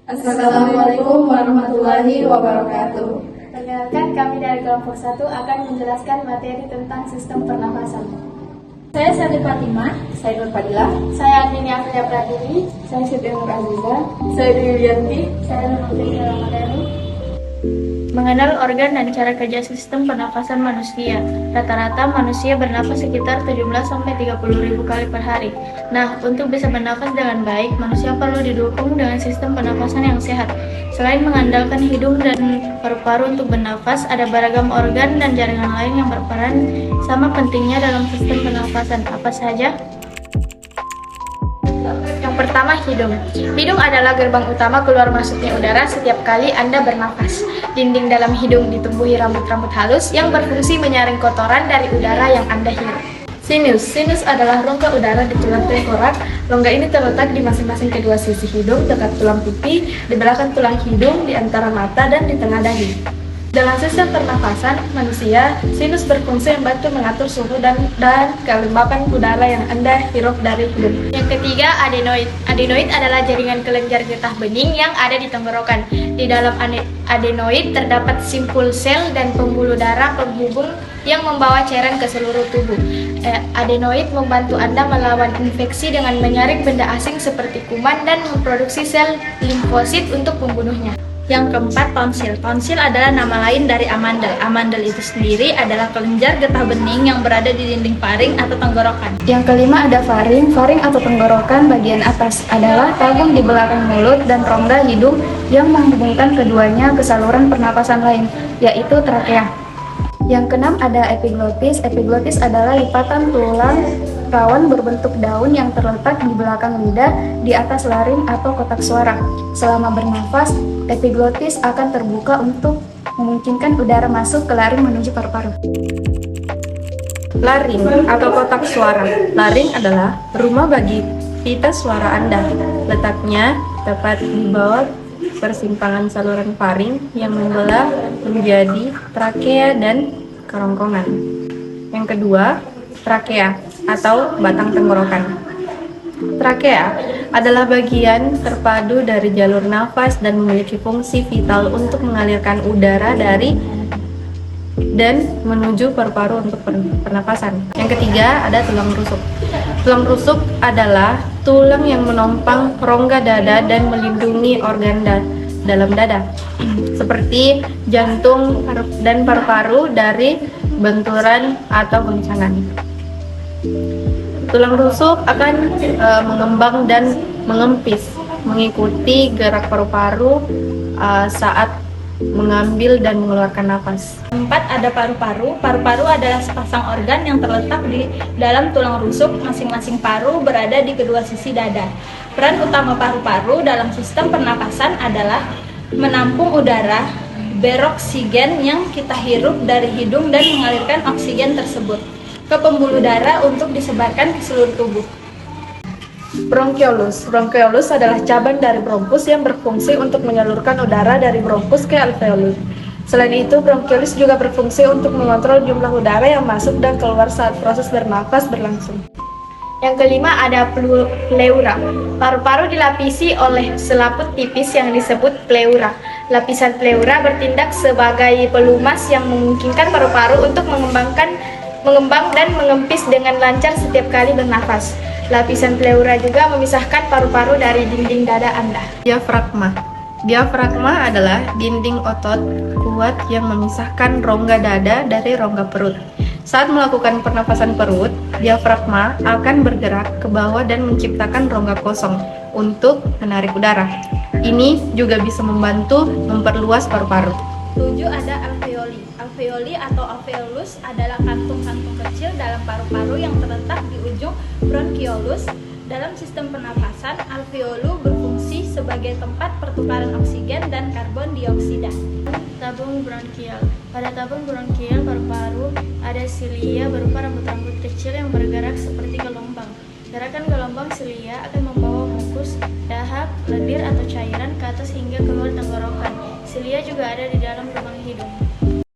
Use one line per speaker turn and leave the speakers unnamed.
Assalamualaikum warahmatullahi wabarakatuh.
Perkenalkan, kami dari kelompok 1 akan menjelaskan materi tentang sistem pernafasan.
Saya Sari Fatimah.
Saya Nur Fadilah.
Saya Andini Afria Pradini.
Saya Siti Nur Aziza.
Saya Yulianti.
Saya Nurul Ramadhani.
Mengenal organ dan cara kerja sistem pernafasan manusia. Rata-rata manusia bernafas sekitar 17-30 ribu kali per hari. Nah, untuk bisa bernafas dengan baik, manusia perlu didukung dengan sistem pernafasan yang sehat. Selain mengandalkan hidung dan paru-paru untuk bernafas, ada beragam organ dan jaringan lain yang berperan sama pentingnya dalam sistem pernafasan. Apa saja? Yang pertama, hidung. Hidung adalah gerbang utama keluar masuknya udara setiap kali Anda bernafas. Dinding dalam hidung ditumbuhi rambut-rambut halus yang berfungsi menyaring kotoran dari udara yang Anda hirup.
Sinus. Sinus adalah rongga udara di tulang tengkorak. Rongga ini terletak di masing-masing kedua sisi hidung, dekat tulang pipi, di belakang tulang hidung, di antara mata, dan di tengah dahi. Dalam sistem pernafasan manusia, sinus berfungsi membantu mengatur suhu dan kelembapan udara yang Anda hirup dari hidung.
Yang ketiga, adenoid. Adenoid adalah jaringan kelenjar getah bening yang ada di tenggorokan. Di dalam adenoid terdapat simpul sel dan pembuluh darah penghubung yang membawa cairan ke seluruh tubuh. Adenoid membantu Anda melawan infeksi dengan menyaring benda asing seperti kuman dan memproduksi sel limfosit untuk membunuhnya. Yang keempat, tonsil. Tonsil adalah nama lain dari amandel. Amandel itu sendiri adalah kelenjar getah bening yang berada di dinding faring atau tenggorokan.
Yang kelima ada faring. Faring atau tenggorokan bagian atas adalah tabung di belakang mulut dan rongga hidung yang menghubungkan keduanya ke saluran pernapasan lain, yaitu trakea. Yang keenam ada epiglotis. Epiglotis adalah lipatan tulang rawan berbentuk daun yang terletak di belakang lidah di atas laring atau kotak suara. Selama bernafas, epiglotis akan terbuka untuk memungkinkan udara masuk ke laring menuju paru-paru.
Laring atau kotak suara. Laring adalah rumah bagi pita suara Anda. Letaknya tepat di bawah persimpangan saluran faring yang membelah menjadi trakea dan kerongkongan. Yang kedua, trakea atau batang tenggorokan. Trakea adalah bagian terpadu dari jalur nafas dan memiliki fungsi vital untuk mengalirkan udara dari dan menuju paru-paru untuk pernapasan. Yang ketiga ada tulang rusuk. Tulang rusuk adalah tulang yang menopang rongga dada dan melindungi organ dalam dada, seperti jantung dan paru-paru dari benturan atau goncangan. Tulang rusuk akan mengembang dan mengempis mengikuti gerak paru-paru saat mengambil dan mengeluarkan nafas.
Keempat, ada paru-paru. Paru-paru adalah sepasang organ yang terletak di dalam tulang rusuk. Masing-masing paru berada di kedua sisi dada. Peran utama paru-paru dalam sistem pernapasan adalah menampung udara beroksigen yang kita hirup dari hidung dan mengalirkan oksigen tersebut ke pembuluh darah untuk disebarkan ke seluruh tubuh.
Bronkiolus. Bronkiolus adalah cabang dari bronkus yang berfungsi untuk menyalurkan udara dari bronkus ke alveolus. Selain itu, bronkiolus juga berfungsi untuk mengontrol jumlah udara yang masuk dan keluar saat proses bernafas berlangsung.
Yang kelima ada pleura. Paru-paru dilapisi oleh selaput tipis yang disebut pleura. Lapisan pleura bertindak sebagai pelumas yang memungkinkan paru-paru untuk mengembang dan mengempis dengan lancar setiap kali bernafas. Lapisan pleura juga memisahkan paru-paru dari dinding dada Anda.
Diafragma. Diafragma adalah dinding otot kuat yang memisahkan rongga dada dari rongga perut. Saat melakukan pernafasan perut, diafragma akan bergerak ke bawah dan menciptakan rongga kosong untuk menarik udara. Ini juga bisa membantu memperluas paru-paru.
7 ada alveoli. Alveoli atau alveolus adalah kantung-kantung kecil dalam paru-paru yang terletak di ujung bronkiolus. Dalam sistem pernapasan, alveolu berfungsi sebagai tempat pertukaran oksigen dan karbon dioksida. Tabung bronkial. Pada tabung bronkial paru-paru ada silia berupa rambut-rambut kecil yang bergerak seperti gelombang. Gerakan gelombang silia akan membawa mukus, dahak, lendir atau cairan ke atas hingga keluar tenggorokan. Silia juga ada di dalam lubang hidung.